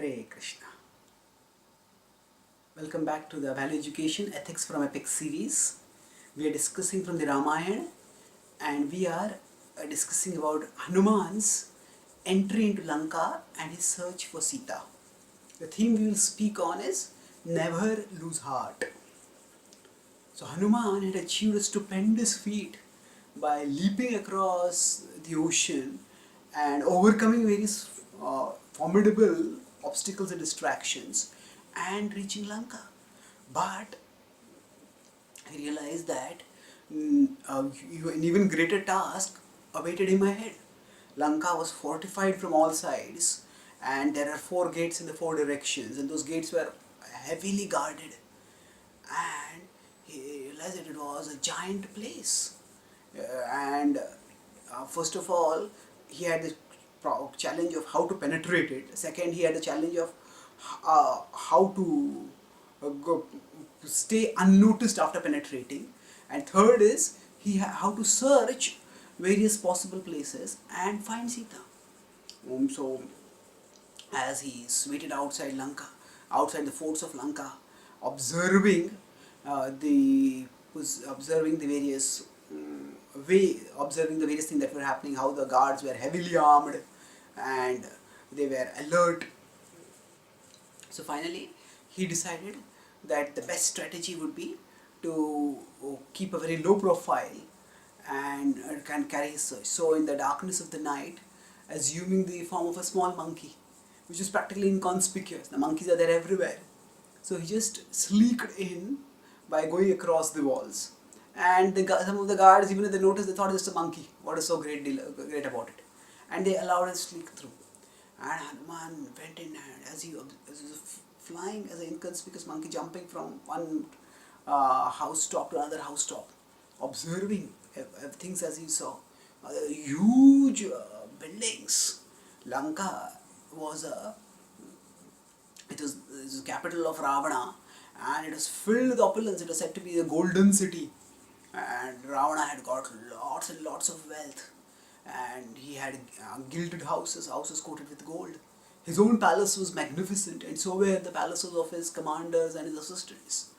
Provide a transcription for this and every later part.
Hare Krishna. Welcome back to the Value Education Ethics from Epic series. We are discussing from the Ramayana and we are discussing about Hanuman's entry into Lanka and his search for Sita. The theme we will speak on is never lose heart. So Hanuman had achieved a stupendous feat by leaping across the ocean and overcoming various formidable obstacles and distractions and reaching Lanka. But he realized that an even greater task awaited him ahead. Lanka was fortified from all sides and there are 4 gates in the 4 directions, and those gates were heavily guarded, and he realized that it was a giant place. And first of all, he had the challenge of how to penetrate it. Second, he had the challenge of how to stay unnoticed after penetrating. And third is how to search various possible places and find Sita. So as he waited outside Lanka, outside the forts of Lanka, observing observing the various observing the various things that were happening, how the guards were heavily armed and they were alert. So finally, he decided that the best strategy would be to keep a very low profile and can carry his search. So in the darkness of the night, assuming the form of a small monkey, which is practically inconspicuous. The monkeys are there everywhere. So he just sneaked in by going across the walls. And some of the guards, even if they noticed, they thought it's just a monkey. What is so great about it? And they allowed him to sneak through. And Hanuman went in, and as he was flying as an inconspicuous monkey, jumping from one house top to another house top, observing things as he saw. Huge buildings. Lanka was it was the capital of Ravana, and it was filled with opulence. It was said to be the golden city, and Ravana had got lots and lots of wealth, and he had gilded houses coated with gold. His own palace was magnificent, and so were the palaces of his commanders and his assistants.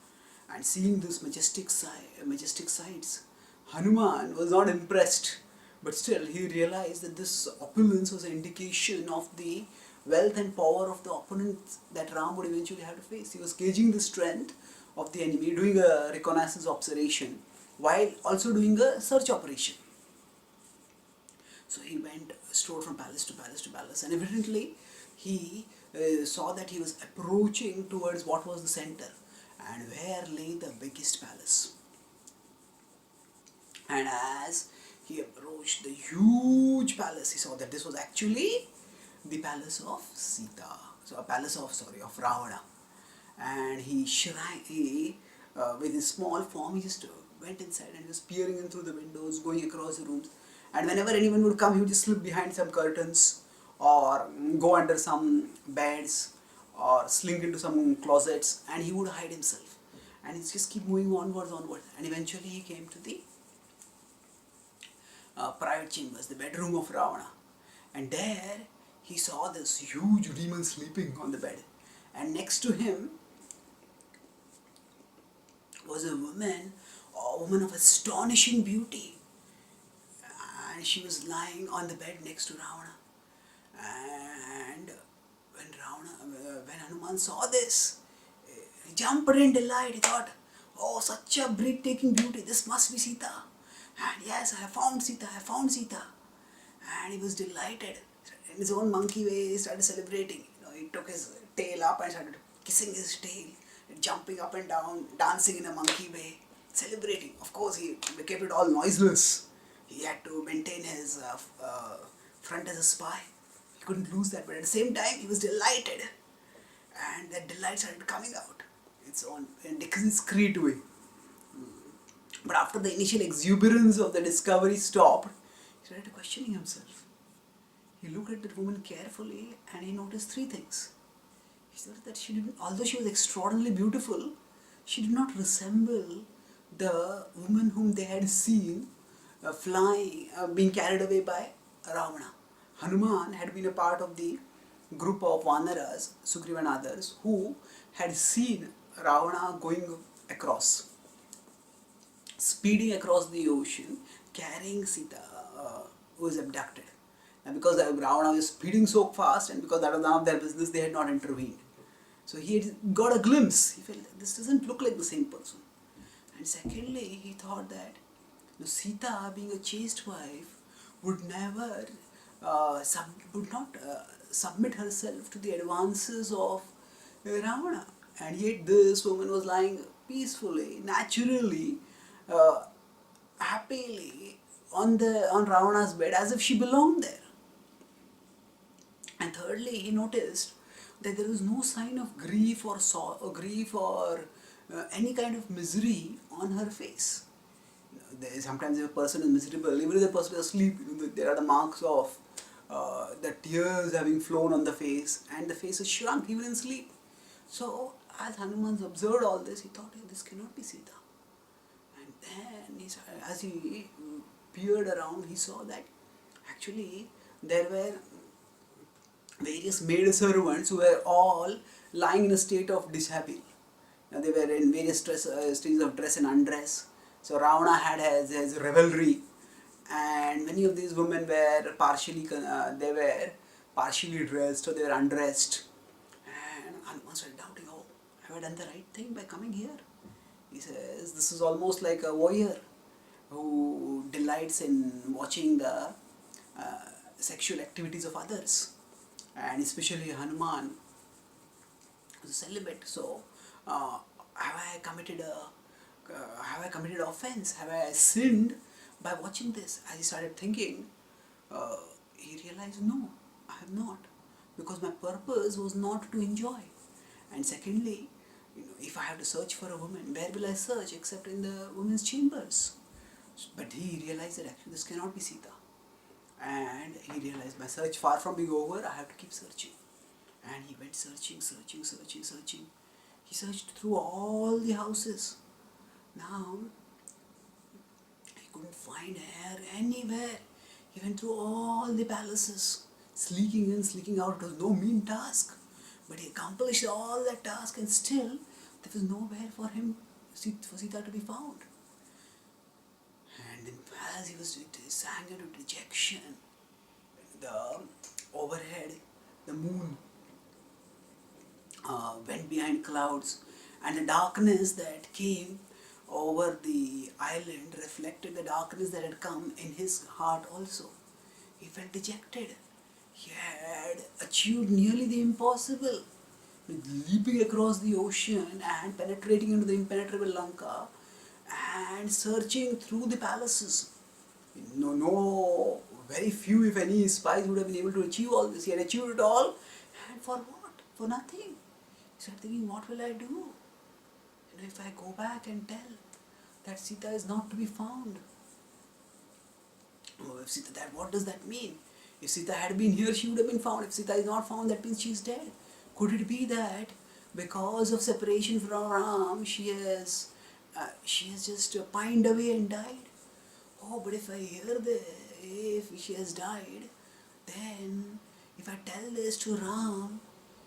And seeing this majestic sights, Hanuman was not impressed, but still he realized that this opulence was an indication of the wealth and power of the opponents that Ram would eventually have to face. He was gauging the strength of the enemy, doing a reconnaissance observation while also doing a search operation. So he strode from palace to palace to palace, and evidently he saw that he was approaching towards what was the center and where lay the biggest palace. And as he approached the huge palace, he saw that this was actually the palace of Sita. So a palace of Ravana. And he with his small form, he just went inside and was peering in through the windows, going across the rooms. And whenever anyone would come, he would just slip behind some curtains or go under some beds or slink into some closets, and he would hide himself. And he just keep moving onwards. And eventually he came to the private chambers, the bedroom of Ravana. And there he saw this huge demon sleeping on the bed. And next to him was a woman of astonishing beauty. And she was lying on the bed next to Ravana. And when Hanuman saw this, he jumped in delight. He thought, oh, such a breathtaking beauty, this must be Sita. And yes, I have found Sita. And he was delighted. In his own monkey way, he started celebrating. He took his tail up and started kissing his tail, jumping up and down, dancing in a monkey way, celebrating. Of course, he kept it all noiseless. He had to maintain his front as a spy. He couldn't lose that, but at the same time, he was delighted. And that delight started coming out. It's on in discreet way. But after the initial exuberance of the discovery stopped, he started questioning himself. He looked at the woman carefully and he noticed 3 things. He said that although she was extraordinarily beautiful, she did not resemble the woman whom they had seen being carried away by Ravana. Hanuman had been a part of the group of Vanaras, Sugriva and others, who had seen Ravana going across, speeding across the ocean, carrying Sita, who was abducted. And because Ravana was speeding so fast, and because that was none of their business, they had not intervened. So he had got a glimpse. He felt this doesn't look like the same person. And secondly, he thought that Sita, being a chaste wife, would never would not submit herself to the advances of Ravana. And yet this woman was lying peacefully, naturally, uh, happily on Ravana's bed as if she belonged there. And thirdly, he noticed that there was no sign of grief or grief or any kind of misery on her face. Sometimes if a person is miserable, even if the person is asleep, there are the marks of the tears having flown on the face, and the face is shrunk even in sleep. So as Hanuman observed all this, he thought, hey, this cannot be Sita. And then as he peered around, he saw that actually there were various maid servants who were all lying in a state of dishabille. Now they were in various stages of dress and undress. So Ravana had his revelry, and many of these women were partially dressed or they were undressed. And Hanuman started doubting, oh, have I done the right thing by coming here? He says, this is almost like a voyeur who delights in watching the sexual activities of others, and especially Hanuman was a celibate. So have I committed offense? Have I sinned by watching this? As he started thinking, he realized, no, I have not, because my purpose was not to enjoy. And secondly, if I have to search for a woman, where will I search except in the women's chambers? But he realized that actually this cannot be Sita. And he realized, my search far from being over, I have to keep searching. And he went searching. He searched through all the houses. Now, he couldn't find her anywhere. He went through all the palaces, sleeking in, sleeking out. It was no mean task. But he accomplished all that task, and still there was nowhere for him, for Sita to be found. And as he sank into dejection, overhead, the moon went behind clouds, and the darkness that came over the island reflected the darkness that had come in his heart also. He felt dejected. He had achieved nearly the impossible, leaping across the ocean and penetrating into the impenetrable Lanka and searching through the palaces. No, very few, if any, spies would have been able to achieve all this. He had achieved it all, and for what? For nothing. He started thinking, what will I do? If I go back and tell that Sita is not to be found, what does that mean? If Sita had been here, she would have been found. If Sita is not found, that means she is dead. Could it be that because of separation from Ram, she has just pined away and died? Oh, but if I hear if she has died, then if I tell this to Ram,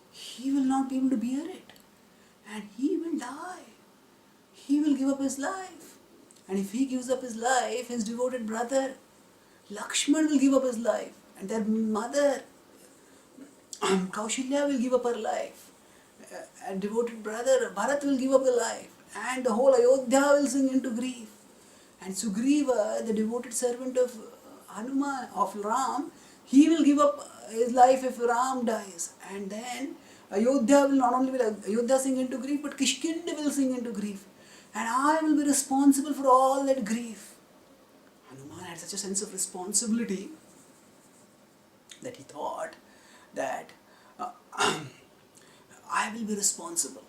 he will not be able to bear it, and he will die. He will give up his life. And if he gives up his life, his devoted brother Lakshman will give up his life, and their mother Kaushalya will give up her life, and devoted brother Bharat will give up the life, and the whole Ayodhya will sink into grief. And Sugriva, the devoted servant of Hanuman, of Ram, he will give up his life if Ram dies. And then Ayodhya will not only will Ayodhya sink into grief, but Kishkinda will sink into grief. And I will be responsible for all that grief. Hanuman had such a sense of responsibility that he thought that I will be responsible.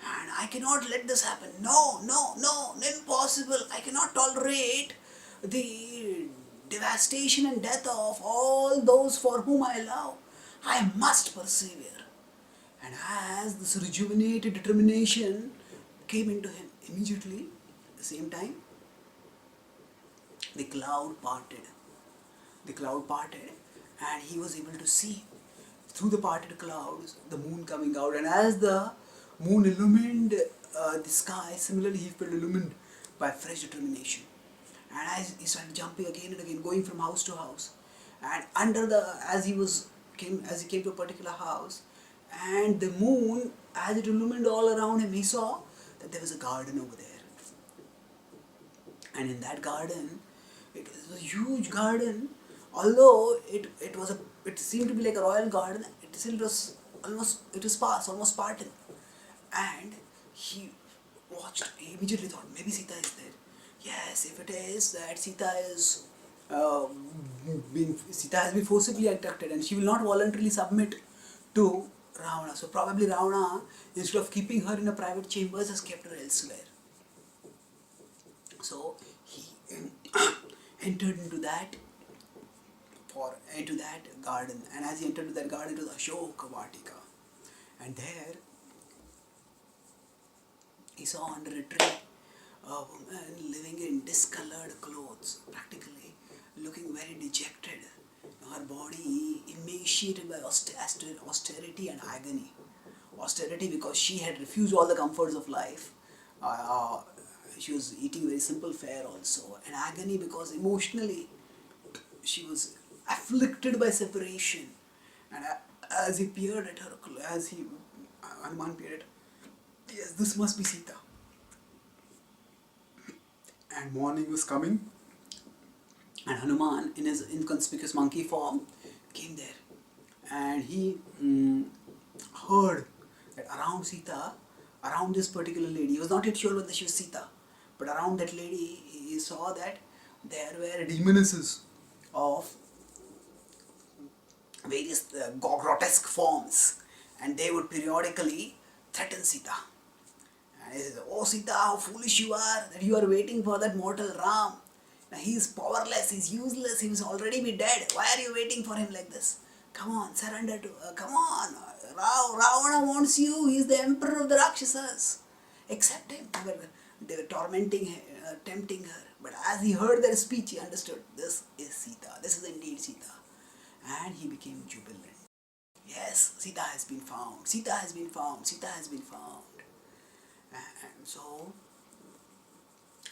And I cannot let this happen. No, impossible. I cannot tolerate the devastation and death of all those for whom I love. I must persevere. And as this rejuvenated determination came into him, immediately, at the same time, the cloud parted. And he was able to see through the parted clouds, the moon coming out, and as the moon illumined the sky, similarly he felt illumined by fresh determination. And as he started jumping again and again, going from house to house, and as he came to a particular house, and the moon, as it illumined all around him, he saw that there was a garden over there. And in that garden, it was a huge garden. Although it seemed to be like a royal garden, it still was sparse, almost Spartan. And he he immediately thought, maybe Sita is there. Yes, if it is that uh, Sita has been forcibly abducted, and she will not voluntarily submit to Ravana. So probably Ravana, instead of keeping her in a private chambers, has kept her elsewhere. So he entered into that garden, and as he entered into that garden, it was Ashoka Vatika, and there he saw under a tree a woman living in discolored clothes, practically looking very dejected, her body emaciated by austerity and agony. Austerity because she had refused all the comforts of life. She was eating very simple fare also, and agony because emotionally she was afflicted by separation. And as he peered at her, Hanuman peered at her, yes, this must be Sita. And morning was coming, and Hanuman, in his inconspicuous monkey form, came there, and he heard that around Sita, around this particular lady, he was not yet sure whether she was Sita, but around that lady, he saw that there were demonesses of various grotesque forms, and they would periodically threaten Sita. And he says, "Oh Sita, how foolish you are, that you are waiting for that mortal Ram. Now he is powerless, he is useless, he will already be dead. Why are you waiting for him like this? Come on, surrender to, come on, Ravana wants you, he is the emperor of the Rakshasas. Accept him." They were tormenting her, tempting her. But as he heard their speech, he understood, this is Sita, this is indeed Sita. And he became jubilant. Yes, Sita has been found, Sita has been found, Sita has been found. And so,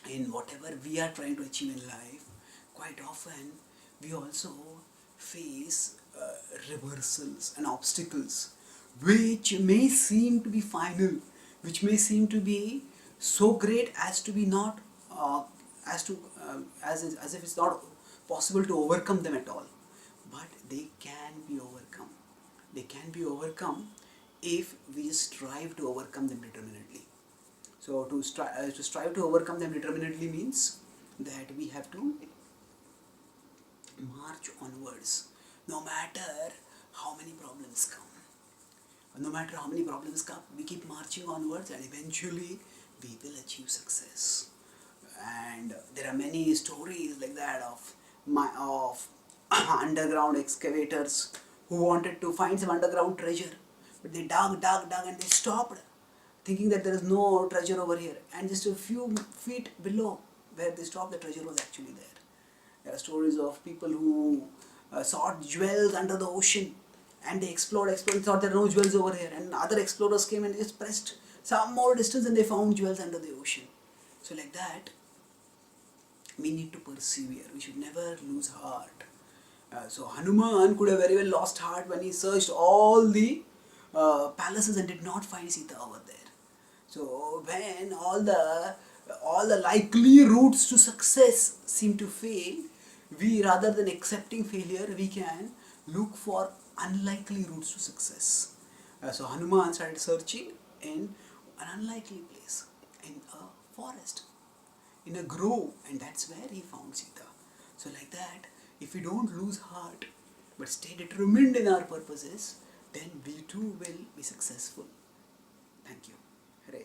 in whatever we are trying to achieve in life, quite often we also face reversals and obstacles which may seem to be final, which may seem to be so great as to be not as if it's not possible to overcome them at all. But they can be overcome. They can be overcome if we strive to overcome them determinedly. So to strive to overcome them determinedly means that we have to march onwards, no matter how many problems come. No matter how many problems come, we keep marching onwards, and eventually we will achieve success. And there are many stories like that of underground excavators who wanted to find some underground treasure, but they dug, and they stopped, thinking that there is no treasure over here, and just a few feet below where they stopped, the treasure was actually there. There are stories of people who sought jewels under the ocean, and they explored, thought there are no jewels over here, and other explorers came and just pressed some more distance and they found jewels under the ocean. So like that, we need to persevere. We should never lose heart. So Hanuman could have very well lost heart when he searched all the palaces and did not find Sita over there. So when all the likely routes to success seem to fail, we, rather than accepting failure, we can look for unlikely routes to success. So Hanuman started searching in an unlikely place, in a forest, in a grove, and that's where he found Sita. So like that, if we don't lose heart but stay determined in our purposes, then we too will be successful. Thank you. Hare.